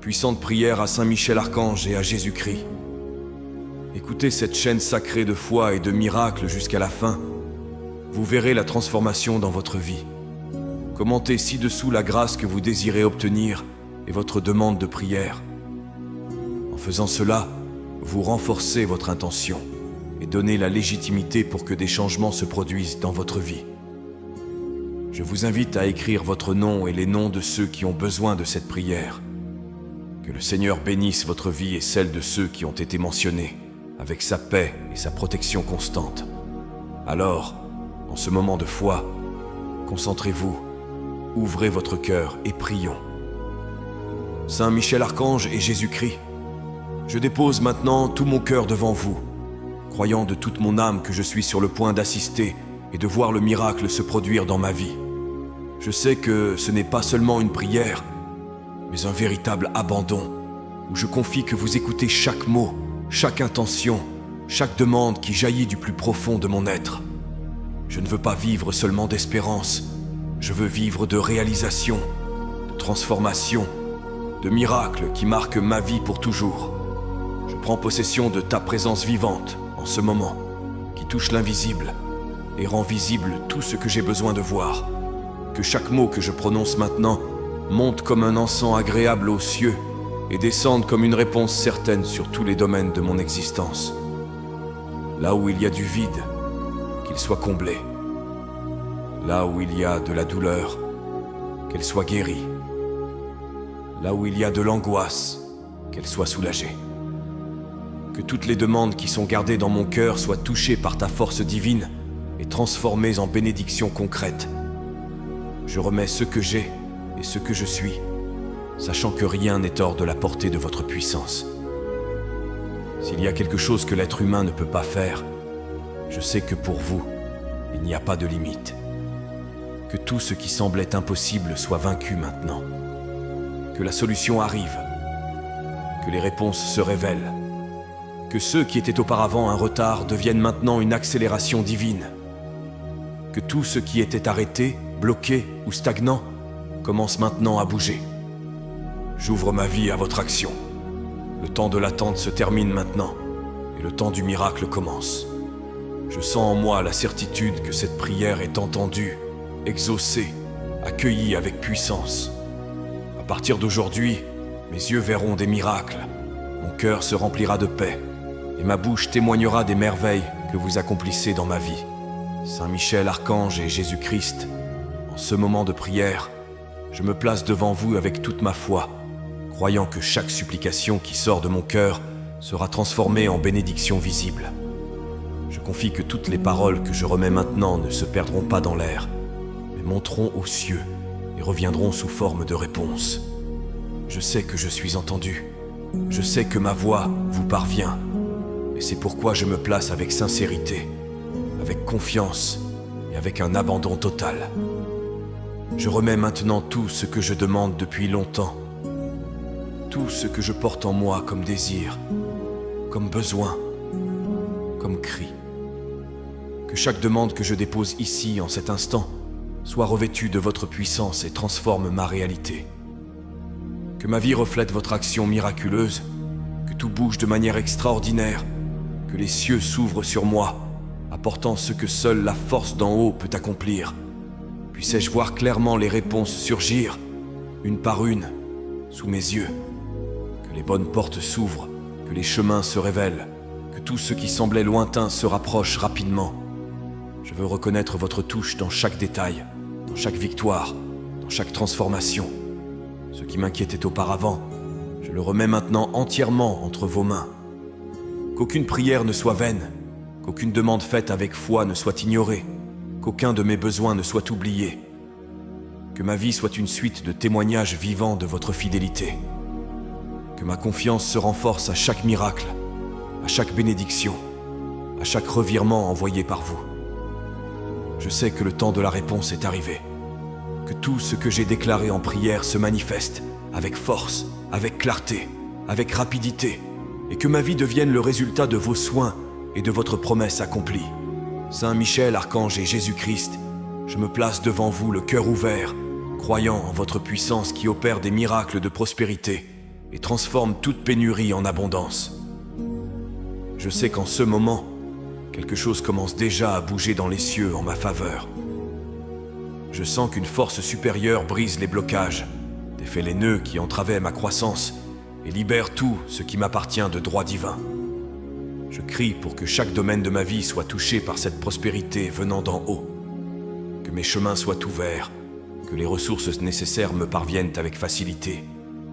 puissante prière à Saint Michel Archange et à Jésus-Christ. Écoutez cette chaîne sacrée de foi et de miracles jusqu'à la fin. Vous verrez la transformation dans votre vie. Commentez ci-dessous la grâce que vous désirez obtenir et votre demande de prière. En faisant cela, vous renforcez votre intention et donnez la légitimité pour que des changements se produisent dans votre vie. Je vous invite à écrire votre nom et les noms de ceux qui ont besoin de cette prière. Que le Seigneur bénisse votre vie et celle de ceux qui ont été mentionnés, avec sa paix et sa protection constante. Alors, en ce moment de foi, concentrez-vous, ouvrez votre cœur et prions. Saint Michel Archange et Jésus-Christ, je dépose maintenant tout mon cœur devant vous, croyant de toute mon âme que je suis sur le point d'assister et de voir le miracle se produire dans ma vie. Je sais que ce n'est pas seulement une prière, mais un véritable abandon, où je confie que vous écoutez chaque mot, chaque intention, chaque demande qui jaillit du plus profond de mon être. Je ne veux pas vivre seulement d'espérance, je veux vivre de réalisation, de transformation, de miracles qui marquent ma vie pour toujours. Je prends possession de ta présence vivante en ce moment, qui touche l'invisible et rend visible tout ce que j'ai besoin de voir. Que chaque mot que je prononce maintenant monte comme un encens agréable aux cieux et descende comme une réponse certaine sur tous les domaines de mon existence. Là où il y a du vide, qu'il soit comblé. Là où il y a de la douleur, qu'elle soit guérie. Là où il y a de l'angoisse, qu'elle soit soulagée. Que toutes les demandes qui sont gardées dans mon cœur soient touchées par ta force divine et transformées en bénédictions concrètes. Je remets ce que j'ai et ce que je suis, sachant que rien n'est hors de la portée de votre puissance. S'il y a quelque chose que l'être humain ne peut pas faire, je sais que pour vous, il n'y a pas de limite. Que tout ce qui semblait impossible soit vaincu maintenant. Que la solution arrive. Que les réponses se révèlent. Que ceux qui étaient auparavant un retard deviennent maintenant une accélération divine. Que tout ce qui était arrêté, bloqué ou stagnant commence maintenant à bouger. J'ouvre ma vie à votre action. Le temps de l'attente se termine maintenant et le temps du miracle commence. Je sens en moi la certitude que cette prière est entendue, exaucée, accueillie avec puissance. À partir d'aujourd'hui, mes yeux verront des miracles, mon cœur se remplira de paix et ma bouche témoignera des merveilles que vous accomplissez dans ma vie. Saint Michel Archange et Jésus-Christ, en ce moment de prière, je me place devant vous avec toute ma foi, croyant que chaque supplication qui sort de mon cœur sera transformée en bénédiction visible. Je confie que toutes les paroles que je remets maintenant ne se perdront pas dans l'air, mais monteront aux cieux et reviendront sous forme de réponse. Je sais que je suis entendu, je sais que ma voix vous parvient, et c'est pourquoi je me place avec sincérité, avec confiance et avec un abandon total. Je remets maintenant tout ce que je demande depuis longtemps, tout ce que je porte en moi comme désir, comme besoin, comme cri. Que chaque demande que je dépose ici, en cet instant, soit revêtue de votre puissance et transforme ma réalité. Que ma vie reflète votre action miraculeuse, que tout bouge de manière extraordinaire, que les cieux s'ouvrent sur moi, apportant ce que seule la force d'en haut peut accomplir. Puissais-je voir clairement les réponses surgir, une par une, sous mes yeux. Que les bonnes portes s'ouvrent, que les chemins se révèlent, que tout ce qui semblait lointain se rapproche rapidement. Je veux reconnaître votre touche dans chaque détail, dans chaque victoire, dans chaque transformation. Ce qui m'inquiétait auparavant, je le remets maintenant entièrement entre vos mains. Qu'aucune prière ne soit vaine, qu'aucune demande faite avec foi ne soit ignorée, qu'aucun de mes besoins ne soit oublié. Que ma vie soit une suite de témoignages vivants de votre fidélité. Que ma confiance se renforce à chaque miracle, à chaque bénédiction, à chaque revirement envoyé par vous. Je sais que le temps de la réponse est arrivé. Que tout ce que j'ai déclaré en prière se manifeste avec force, avec clarté, avec rapidité, et que ma vie devienne le résultat de vos soins et de votre promesse accomplie. Saint Michel, Archange et Jésus-Christ, je me place devant vous le cœur ouvert, croyant en votre puissance qui opère des miracles de prospérité et transforme toute pénurie en abondance. Je sais qu'en ce moment, quelque chose commence déjà à bouger dans les cieux en ma faveur. Je sens qu'une force supérieure brise les blocages, défait les nœuds qui entravaient ma croissance et libère tout ce qui m'appartient de droit divin. Je crie pour que chaque domaine de ma vie soit touché par cette prospérité venant d'en haut. Que mes chemins soient ouverts, que les ressources nécessaires me parviennent avec facilité,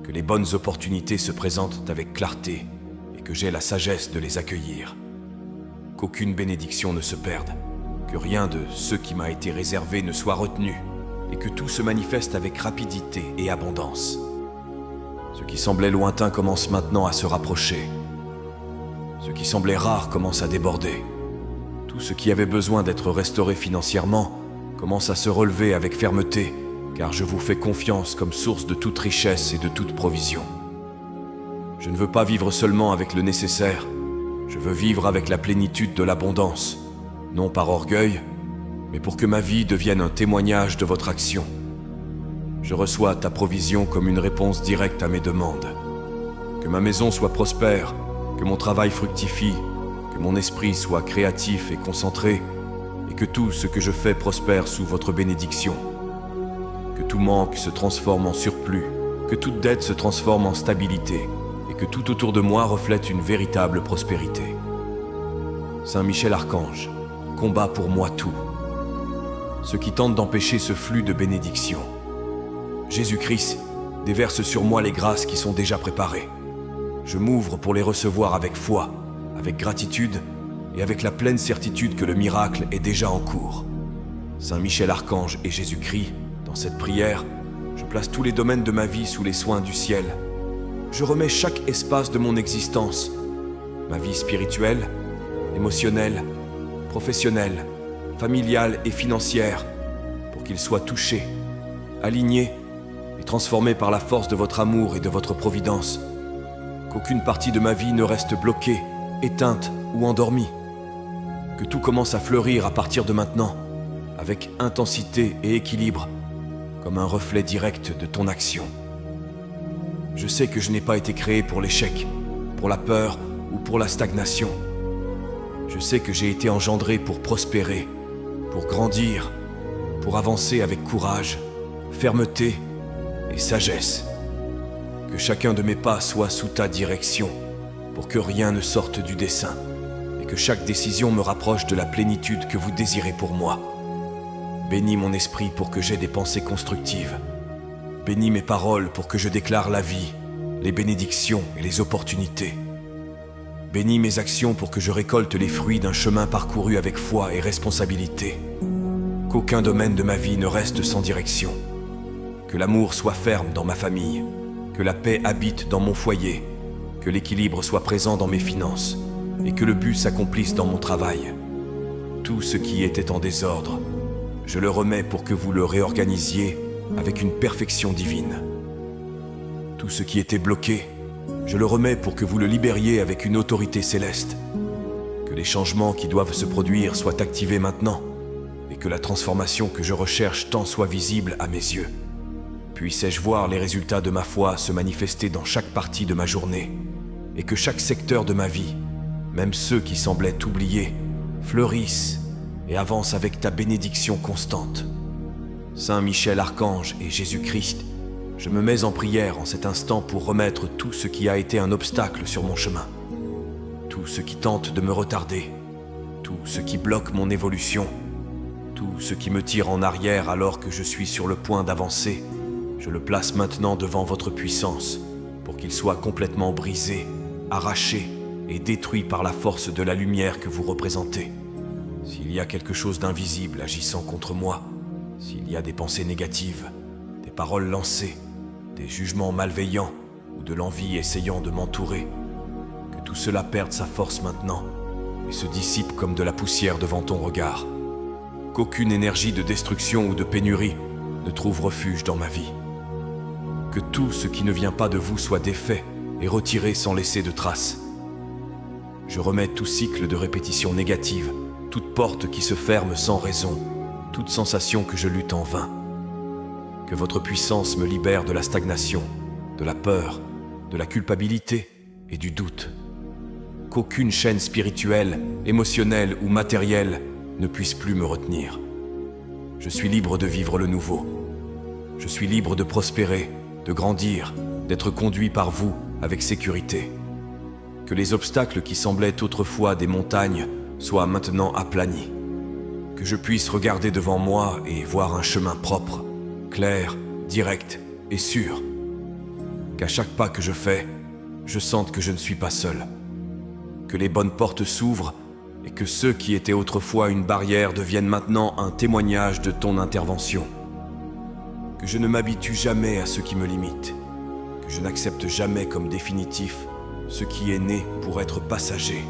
que les bonnes opportunités se présentent avec clarté et que j'ai la sagesse de les accueillir. Qu'aucune bénédiction ne se perde, que rien de ce qui m'a été réservé ne soit retenu et que tout se manifeste avec rapidité et abondance. Ce qui semblait lointain commence maintenant à se rapprocher. Ce qui semblait rare commence à déborder. Tout ce qui avait besoin d'être restauré financièrement commence à se relever avec fermeté, car je vous fais confiance comme source de toute richesse et de toute provision. Je ne veux pas vivre seulement avec le nécessaire, je veux vivre avec la plénitude de l'abondance, non par orgueil, mais pour que ma vie devienne un témoignage de votre action. Je reçois ta provision comme une réponse directe à mes demandes. Que ma maison soit prospère, que mon travail fructifie, que mon esprit soit créatif et concentré, et que tout ce que je fais prospère sous votre bénédiction. Que tout manque se transforme en surplus, que toute dette se transforme en stabilité, et que tout autour de moi reflète une véritable prospérité. Saint Michel Archange, combat pour moi tout. Ce qui tente d'empêcher ce flux de bénédictions. Jésus-Christ, déverse sur moi les grâces qui sont déjà préparées. Je m'ouvre pour les recevoir avec foi, avec gratitude et avec la pleine certitude que le miracle est déjà en cours. Saint Michel Archange et Jésus-Christ, dans cette prière, je place tous les domaines de ma vie sous les soins du ciel. Je remets chaque espace de mon existence, ma vie spirituelle, émotionnelle, professionnelle, familiale et financière, pour qu'il soit touché, aligné et transformé par la force de votre amour et de votre providence. Qu'aucune partie de ma vie ne reste bloquée, éteinte ou endormie. Que tout commence à fleurir à partir de maintenant, avec intensité et équilibre, comme un reflet direct de ton action. Je sais que je n'ai pas été créé pour l'échec, pour la peur ou pour la stagnation. Je sais que j'ai été engendré pour prospérer, pour grandir, pour avancer avec courage, fermeté et sagesse. Que chacun de mes pas soit sous ta direction, pour que rien ne sorte du dessein, et que chaque décision me rapproche de la plénitude que vous désirez pour moi. Bénis mon esprit pour que j'aie des pensées constructives. Bénis mes paroles pour que je déclare la vie, les bénédictions et les opportunités. Bénis mes actions pour que je récolte les fruits d'un chemin parcouru avec foi et responsabilité. Qu'aucun domaine de ma vie ne reste sans direction. Que l'amour soit ferme dans ma famille, que la paix habite dans mon foyer, que l'équilibre soit présent dans mes finances et que le but s'accomplisse dans mon travail. Tout ce qui était en désordre, je le remets pour que vous le réorganisiez avec une perfection divine. Tout ce qui était bloqué, je le remets pour que vous le libériez avec une autorité céleste. Que les changements qui doivent se produire soient activés maintenant et que la transformation que je recherche tant soit visible à mes yeux. Puissais-je voir les résultats de ma foi se manifester dans chaque partie de ma journée et que chaque secteur de ma vie, même ceux qui semblaient oubliés, fleurissent et avancent avec ta bénédiction constante. Saint Michel Archange et Jésus-Christ, je me mets en prière en cet instant pour remettre tout ce qui a été un obstacle sur mon chemin, tout ce qui tente de me retarder, tout ce qui bloque mon évolution, tout ce qui me tire en arrière alors que je suis sur le point d'avancer. Je le place maintenant devant votre puissance pour qu'il soit complètement brisé, arraché et détruit par la force de la lumière que vous représentez. S'il y a quelque chose d'invisible agissant contre moi, s'il y a des pensées négatives, des paroles lancées, des jugements malveillants ou de l'envie essayant de m'entourer, que tout cela perde sa force maintenant et se dissipe comme de la poussière devant ton regard. Qu'aucune énergie de destruction ou de pénurie ne trouve refuge dans ma vie. Que tout ce qui ne vient pas de vous soit défait et retiré sans laisser de traces. Je remets tout cycle de répétition négative, toute porte qui se ferme sans raison, toute sensation que je lutte en vain. Que votre puissance me libère de la stagnation, de la peur, de la culpabilité et du doute. Qu'aucune chaîne spirituelle, émotionnelle ou matérielle ne puisse plus me retenir. Je suis libre de vivre le nouveau. Je suis libre de prospérer, de grandir, d'être conduit par vous avec sécurité. Que les obstacles qui semblaient autrefois des montagnes soient maintenant aplanis. Que je puisse regarder devant moi et voir un chemin propre, clair, direct et sûr. Qu'à chaque pas que je fais, je sente que je ne suis pas seul. Que les bonnes portes s'ouvrent et que ceux qui étaient autrefois une barrière deviennent maintenant un témoignage de ton intervention. Que je ne m'habitue jamais à ce qui me limite. Que je n'accepte jamais comme définitif ce qui est né pour être passager.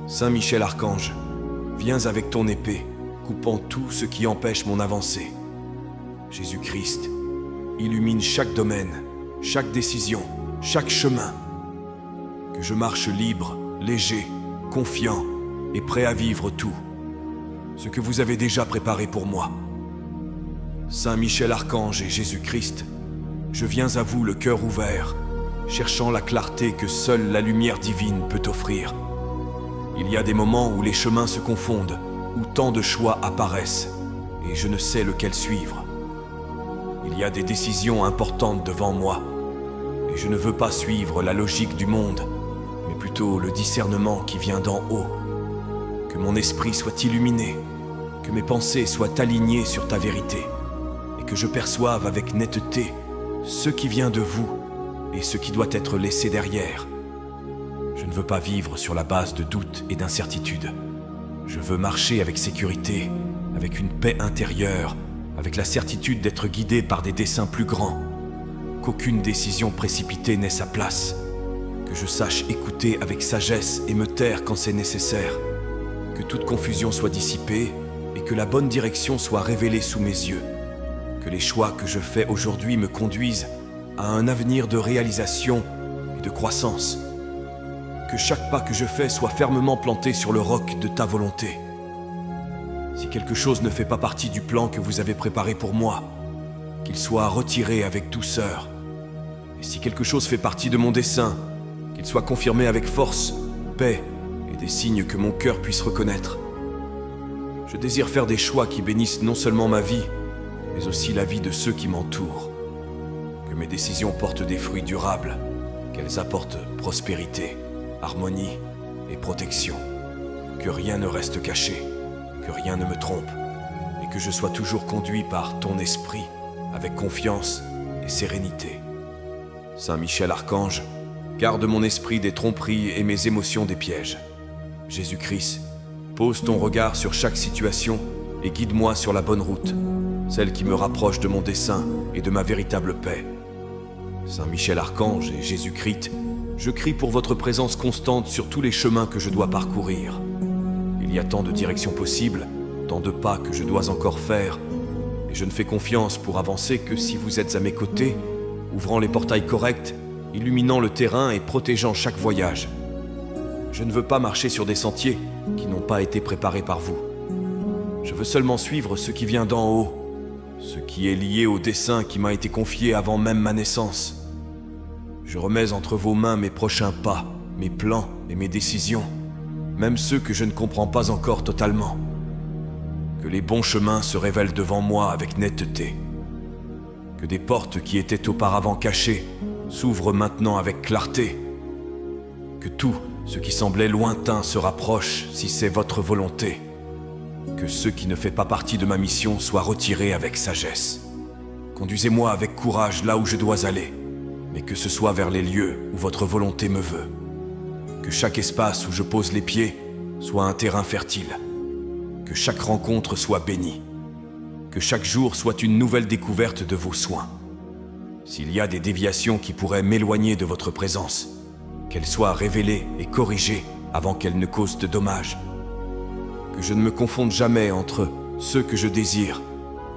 Saint Michel Archange, viens avec ton épée, coupant tout ce qui empêche mon avancée. Jésus-Christ, illumine chaque domaine, chaque décision, chaque chemin. Que je marche libre, léger, confiant et prêt à vivre tout, ce que vous avez déjà préparé pour moi. Saint Michel Archange et Jésus-Christ, je viens à vous le cœur ouvert, cherchant la clarté que seule la lumière divine peut offrir. Il y a des moments où les chemins se confondent, où tant de choix apparaissent, et je ne sais lequel suivre. Il y a des décisions importantes devant moi, et je ne veux pas suivre la logique du monde, mais plutôt le discernement qui vient d'en haut. Que mon esprit soit illuminé, que mes pensées soient alignées sur ta vérité, et que je perçoive avec netteté ce qui vient de vous et ce qui doit être laissé derrière. Je ne veux pas vivre sur la base de doutes et d'incertitudes. Je veux marcher avec sécurité, avec une paix intérieure, avec la certitude d'être guidé par des desseins plus grands. Qu'aucune décision précipitée n'ait sa place. Que je sache écouter avec sagesse et me taire quand c'est nécessaire. Que toute confusion soit dissipée et que la bonne direction soit révélée sous mes yeux. Que les choix que je fais aujourd'hui me conduisent à un avenir de réalisation et de croissance. Que chaque pas que je fais soit fermement planté sur le roc de ta volonté. Si quelque chose ne fait pas partie du plan que vous avez préparé pour moi, qu'il soit retiré avec douceur. Et si quelque chose fait partie de mon dessein, qu'il soit confirmé avec force, paix et des signes que mon cœur puisse reconnaître. Je désire faire des choix qui bénissent non seulement ma vie, mais aussi la vie de ceux qui m'entourent. Que mes décisions portent des fruits durables, qu'elles apportent prospérité, harmonie et protection. Que rien ne reste caché, que rien ne me trompe, et que je sois toujours conduit par ton esprit, avec confiance et sérénité. Saint Michel Archange, garde mon esprit des tromperies et mes émotions des pièges. Jésus-Christ, pose ton regard sur chaque situation et guide-moi sur la bonne route, celle qui me rapproche de mon dessein et de ma véritable paix. Saint Michel Archange et Jésus-Christ, je crie pour votre présence constante sur tous les chemins que je dois parcourir. Il y a tant de directions possibles, tant de pas que je dois encore faire, et je ne fais confiance pour avancer que si vous êtes à mes côtés, ouvrant les portails corrects, illuminant le terrain et protégeant chaque voyage. Je ne veux pas marcher sur des sentiers qui n'ont pas été préparés par vous. Je veux seulement suivre ce qui vient d'en haut, ce qui est lié au dessein qui m'a été confié avant même ma naissance. Je remets entre vos mains mes prochains pas, mes plans et mes décisions, même ceux que je ne comprends pas encore totalement. Que les bons chemins se révèlent devant moi avec netteté. Que des portes qui étaient auparavant cachées s'ouvrent maintenant avec clarté. Que tout ce qui semblait lointain se rapproche si c'est votre volonté. Que ce qui ne fait pas partie de ma mission soit retiré avec sagesse. Conduisez-moi avec courage là où je dois aller, mais que ce soit vers les lieux où votre volonté me veut. Que chaque espace où je pose les pieds soit un terrain fertile. Que chaque rencontre soit bénie. Que chaque jour soit une nouvelle découverte de vos soins. S'il y a des déviations qui pourraient m'éloigner de votre présence, qu'elles soient révélées et corrigées avant qu'elles ne causent de dommages. Que je ne me confonde jamais entre ce que je désire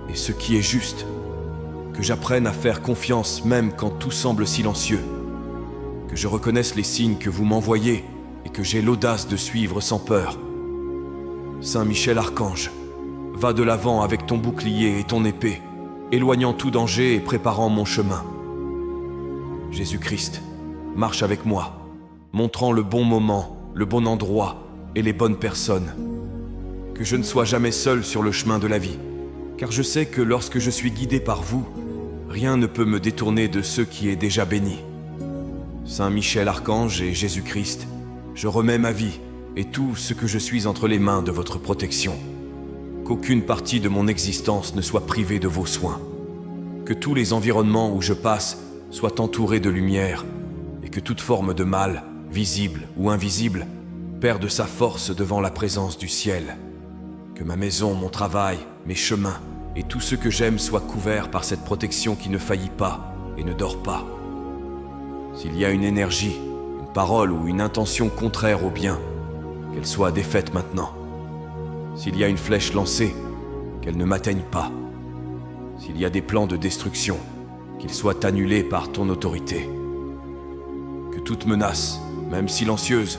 et ce qui est juste. Que j'apprenne à faire confiance même quand tout semble silencieux. Que je reconnaisse les signes que vous m'envoyez et que j'ai l'audace de suivre sans peur. Saint Michel Archange, va de l'avant avec ton bouclier et ton épée, éloignant tout danger et préparant mon chemin. Jésus-Christ, marche avec moi, montrant le bon moment, le bon endroit et les bonnes personnes. Que je ne sois jamais seul sur le chemin de la vie, car je sais que lorsque je suis guidé par vous, rien ne peut me détourner de ce qui est déjà béni. Saint Michel Archange et Jésus-Christ, je remets ma vie et tout ce que je suis entre les mains de votre protection. Qu'aucune partie de mon existence ne soit privée de vos soins. Que tous les environnements où je passe soient entourés de lumière et que toute forme de mal, visible ou invisible, perde sa force devant la présence du ciel. Que ma maison, mon travail, mes chemins et tout ce que j'aime soient couverts par cette protection qui ne faillit pas et ne dort pas. S'il y a une énergie, une parole ou une intention contraire au bien, qu'elle soit défaite maintenant. S'il y a une flèche lancée, qu'elle ne m'atteigne pas. S'il y a des plans de destruction, qu'ils soient annulés par ton autorité. Que toute menace, même silencieuse,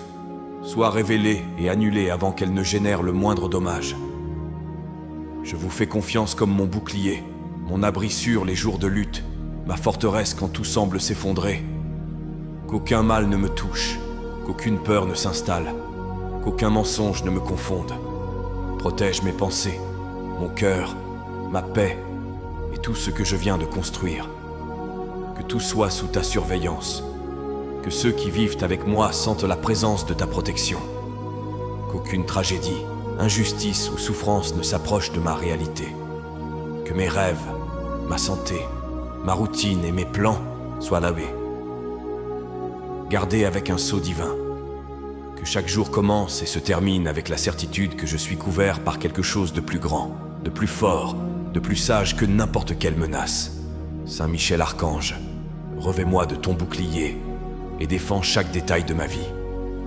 soit révélée et annulée avant qu'elle ne génère le moindre dommage. Je vous fais confiance comme mon bouclier, mon abri sûr les jours de lutte, ma forteresse quand tout semble s'effondrer. Qu'aucun mal ne me touche, qu'aucune peur ne s'installe, qu'aucun mensonge ne me confonde. Protège mes pensées, mon cœur, ma paix et tout ce que je viens de construire. Que tout soit sous ta surveillance. Que ceux qui vivent avec moi sentent la présence de ta protection. Qu'aucune tragédie, injustice ou souffrance ne s'approche de ma réalité. Que mes rêves, ma santé, ma routine et mes plans soient lavés. Gardés avec un sceau divin. Que chaque jour commence et se termine avec la certitude que je suis couvert par quelque chose de plus grand, de plus fort, de plus sage que n'importe quelle menace. Saint Michel Archange, revêt-moi de ton bouclier et défends chaque détail de ma vie.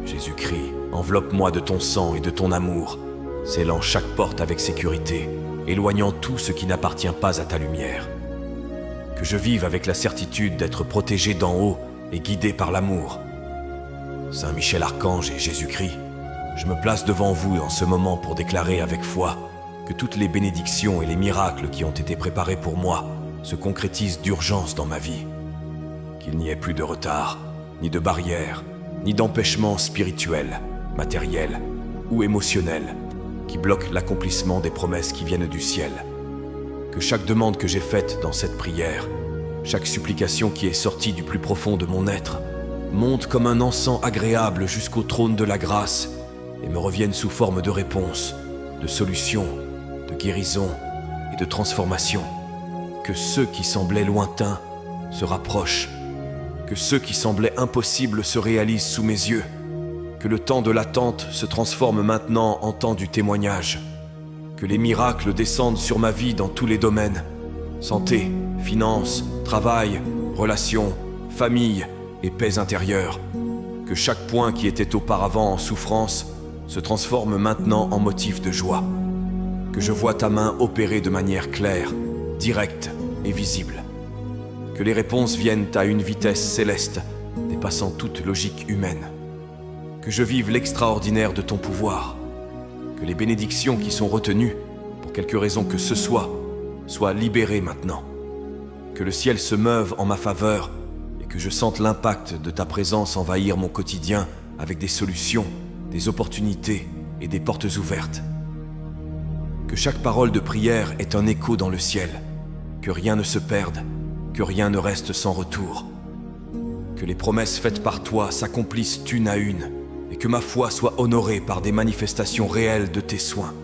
Jésus-Christ, enveloppe-moi de ton sang et de ton amour, scellant chaque porte avec sécurité, éloignant tout ce qui n'appartient pas à ta lumière. Que je vive avec la certitude d'être protégé d'en haut et guidé par l'amour. Saint Michel Archange et Jésus-Christ, je me place devant vous en ce moment pour déclarer avec foi que toutes les bénédictions et les miracles qui ont été préparés pour moi se concrétisent d'urgence dans ma vie. Qu'il n'y ait plus de retard, ni de barrières, ni d'empêchements spirituels, matériels ou émotionnels qui bloquent l'accomplissement des promesses qui viennent du ciel. Que chaque demande que j'ai faite dans cette prière, chaque supplication qui est sortie du plus profond de mon être, monte comme un encens agréable jusqu'au trône de la grâce et me revienne sous forme de réponse, de solution, de guérison et de transformation. Que ceux qui semblaient lointains se rapprochent, que ceux qui semblaient impossibles se réalisent sous mes yeux, que le temps de l'attente se transforme maintenant en temps du témoignage, que les miracles descendent sur ma vie dans tous les domaines, santé, finances, travail, relations, famille et paix intérieure, que chaque point qui était auparavant en souffrance se transforme maintenant en motif de joie, que je vois ta main opérer de manière claire, directe et visible, que les réponses viennent à une vitesse céleste, dépassant toute logique humaine, que je vive l'extraordinaire de ton pouvoir, que les bénédictions qui sont retenues, pour quelque raison que ce soit, soient libérées maintenant, que le ciel se meuve en ma faveur et que je sente l'impact de ta présence envahir mon quotidien avec des solutions, des opportunités et des portes ouvertes. Que chaque parole de prière est un écho dans le ciel, que rien ne se perde, que rien ne reste sans retour, que les promesses faites par toi s'accomplissent une à une, et que ma foi soit honorée par des manifestations réelles de tes soins.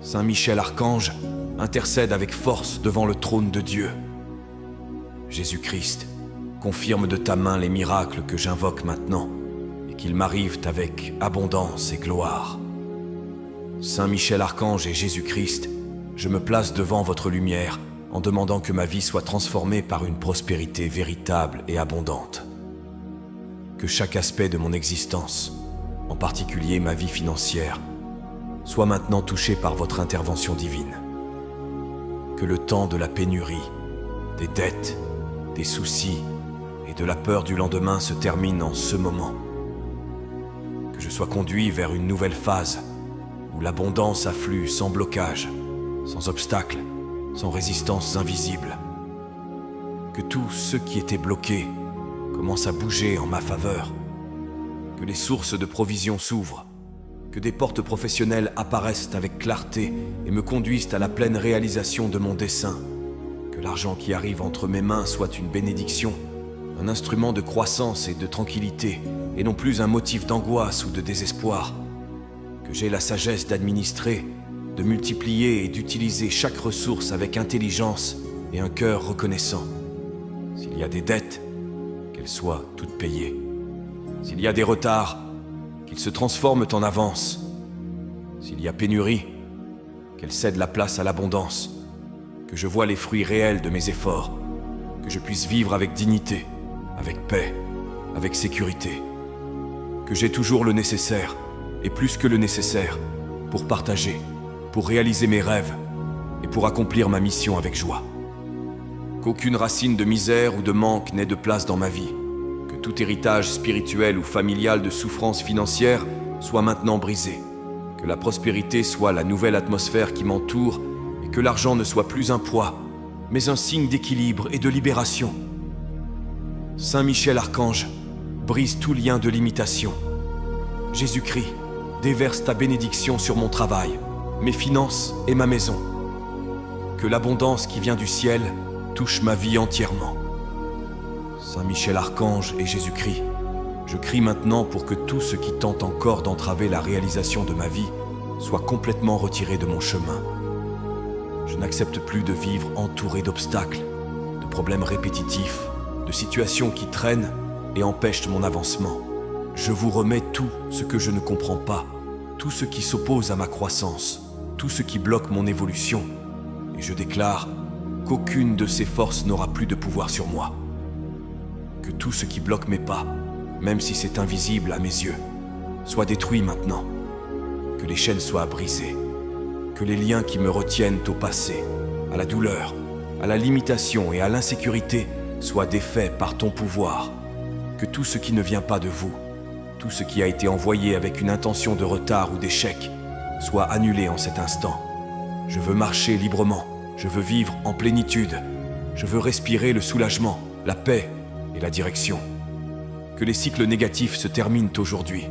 Saint Michel Archange, intercède avec force devant le trône de Dieu. Jésus-Christ, confirme de ta main les miracles que j'invoque maintenant, et qu'ils m'arrivent avec abondance et gloire. Saint Michel Archange et Jésus-Christ, je me place devant votre lumière, en demandant que ma vie soit transformée par une prospérité véritable et abondante. Que chaque aspect de mon existence, en particulier ma vie financière, soit maintenant touché par votre intervention divine. Que le temps de la pénurie, des dettes, des soucis et de la peur du lendemain se termine en ce moment. Que je sois conduit vers une nouvelle phase, où l'abondance afflue sans blocage, sans obstacle, sans résistance invisible. Que tout ce qui était bloqué commence à bouger en ma faveur, que les sources de provision s'ouvrent, que des portes professionnelles apparaissent avec clarté et me conduisent à la pleine réalisation de mon dessein, que l'argent qui arrive entre mes mains soit une bénédiction, un instrument de croissance et de tranquillité, et non plus un motif d'angoisse ou de désespoir, que j'ai la sagesse d'administrer, de multiplier et d'utiliser chaque ressource avec intelligence et un cœur reconnaissant. S'il y a des dettes, qu'elles soient toutes payées. S'il y a des retards, qu'ils se transforment en avance. S'il y a pénurie, qu'elle cède la place à l'abondance. Que je voie les fruits réels de mes efforts. Que je puisse vivre avec dignité, avec paix, avec sécurité. Que j'ai toujours le nécessaire, et plus que le nécessaire, pour partager, pour réaliser mes rêves, et pour accomplir ma mission avec joie. Qu'aucune racine de misère ou de manque n'ait de place dans ma vie. Que tout héritage spirituel ou familial de souffrance financière soit maintenant brisé. Que la prospérité soit la nouvelle atmosphère qui m'entoure et que l'argent ne soit plus un poids, mais un signe d'équilibre et de libération. Saint Michel Archange, brise tout lien de limitation. Jésus-Christ, déverse ta bénédiction sur mon travail, mes finances et ma maison. Que l'abondance qui vient du ciel touche ma vie entièrement. Saint Michel Archange et Jésus-Christ, je crie maintenant pour que tout ce qui tente encore d'entraver la réalisation de ma vie soit complètement retiré de mon chemin. Je n'accepte plus de vivre entouré d'obstacles, de problèmes répétitifs, de situations qui traînent et empêchent mon avancement. Je vous remets tout ce que je ne comprends pas, tout ce qui s'oppose à ma croissance, tout ce qui bloque mon évolution, et je déclare qu'aucune de ces forces n'aura plus de pouvoir sur moi. Que tout ce qui bloque mes pas, même si c'est invisible à mes yeux, soit détruit maintenant. Que les chaînes soient brisées. Que les liens qui me retiennent au passé, à la douleur, à la limitation et à l'insécurité soient défaits par ton pouvoir. Que tout ce qui ne vient pas de vous, tout ce qui a été envoyé avec une intention de retard ou d'échec, soit annulé en cet instant. Je veux marcher librement. Je veux vivre en plénitude. Je veux respirer le soulagement, la paix et la direction. Que les cycles négatifs se terminent aujourd'hui.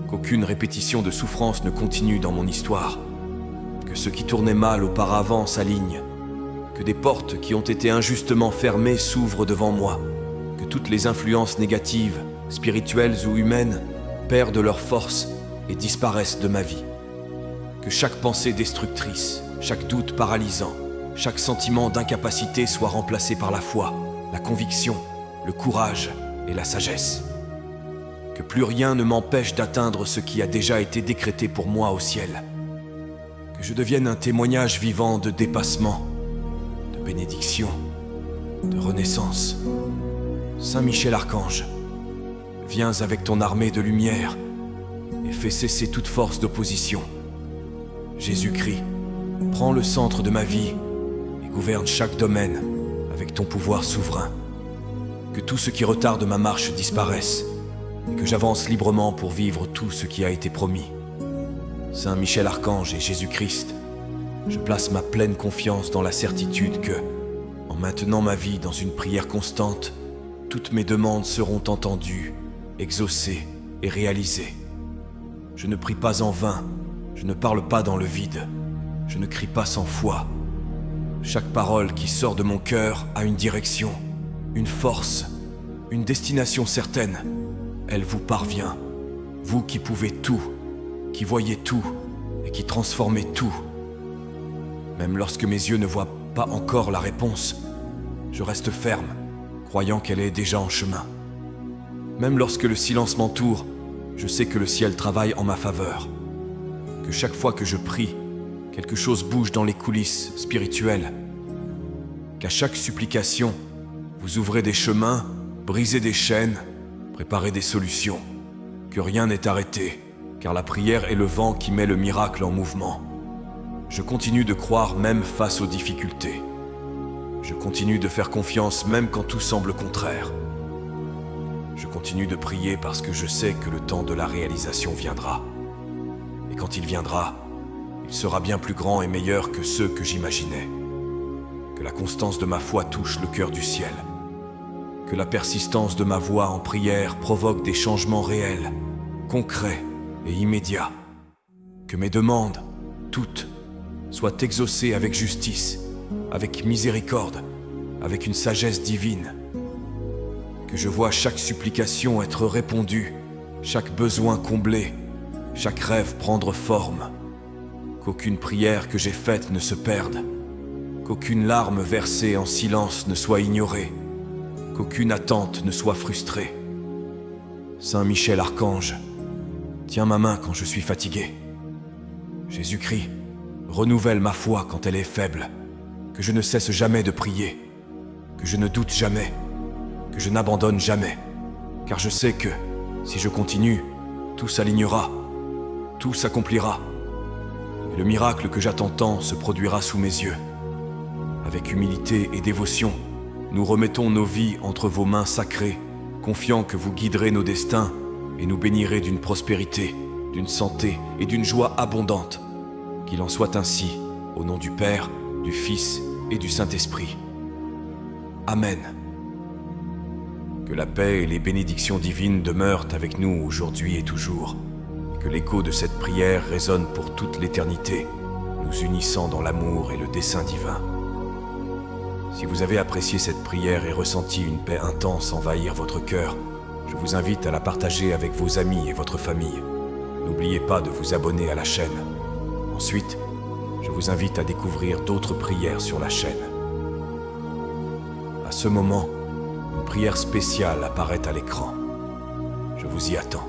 Qu'aucune répétition de souffrance ne continue dans mon histoire. Que ce qui tournait mal auparavant s'aligne. Que des portes qui ont été injustement fermées s'ouvrent devant moi. Que toutes les influences négatives, spirituelles ou humaines, perdent leur force et disparaissent de ma vie. Que chaque pensée destructrice, chaque doute paralysant, chaque sentiment d'incapacité soit remplacé par la foi, la conviction, le courage et la sagesse. Que plus rien ne m'empêche d'atteindre ce qui a déjà été décrété pour moi au ciel. Que je devienne un témoignage vivant de dépassement, de bénédiction, de renaissance. Saint Michel Archange, viens avec ton armée de lumière et fais cesser toute force d'opposition. Jésus-Christ, prends le centre de ma vie et gouverne chaque domaine avec ton pouvoir souverain. Que tout ce qui retarde ma marche disparaisse et que j'avance librement pour vivre tout ce qui a été promis. Saint Michel Archange et Jésus-Christ, je place ma pleine confiance dans la certitude que, en maintenant ma vie dans une prière constante, toutes mes demandes seront entendues, exaucées et réalisées. Je ne prie pas en vain, je ne parle pas dans le vide. Je ne crie pas sans foi. Chaque parole qui sort de mon cœur a une direction, une force, une destination certaine. Elle vous parvient, vous qui pouvez tout, qui voyez tout et qui transformez tout. Même lorsque mes yeux ne voient pas encore la réponse, je reste ferme, croyant qu'elle est déjà en chemin. Même lorsque le silence m'entoure, je sais que le ciel travaille en ma faveur. Que chaque fois que je prie, quelque chose bouge dans les coulisses spirituelles. Qu'à chaque supplication, vous ouvrez des chemins, brisez des chaînes, préparez des solutions. Que rien n'est arrêté, car la prière est le vent qui met le miracle en mouvement. Je continue de croire même face aux difficultés. Je continue de faire confiance même quand tout semble contraire. Je continue de prier parce que je sais que le temps de la réalisation viendra. Et quand il viendra, il sera bien plus grand et meilleur que ceux que j'imaginais. Que la constance de ma foi touche le cœur du ciel. Que la persistance de ma voix en prière provoque des changements réels, concrets et immédiats. Que mes demandes, toutes, soient exaucées avec justice, avec miséricorde, avec une sagesse divine. Que je vois chaque supplication être répondue, chaque besoin comblé, chaque rêve prendre forme. Qu'aucune prière que j'ai faite ne se perde, qu'aucune larme versée en silence ne soit ignorée, qu'aucune attente ne soit frustrée. Saint Michel Archange, tiens ma main quand je suis fatigué. Jésus-Christ, renouvelle ma foi quand elle est faible, que je ne cesse jamais de prier, que je ne doute jamais, que je n'abandonne jamais, car je sais que, si je continue, tout s'alignera, tout s'accomplira, et le miracle que j'attends tant se produira sous mes yeux. Avec humilité et dévotion, nous remettons nos vies entre vos mains sacrées, confiant que vous guiderez nos destins et nous bénirez d'une prospérité, d'une santé et d'une joie abondante. Qu'il en soit ainsi, au nom du Père, du Fils et du Saint-Esprit. Amen. Que la paix et les bénédictions divines demeurent avec nous aujourd'hui et toujours, et que l'écho de cette prière résonne pour toute l'éternité, nous unissant dans l'amour et le dessein divin. Si vous avez apprécié cette prière et ressenti une paix intense envahir votre cœur, je vous invite à la partager avec vos amis et votre famille. N'oubliez pas de vous abonner à la chaîne. Ensuite, je vous invite à découvrir d'autres prières sur la chaîne. À ce moment, une prière spéciale apparaît à l'écran. Je vous y attends.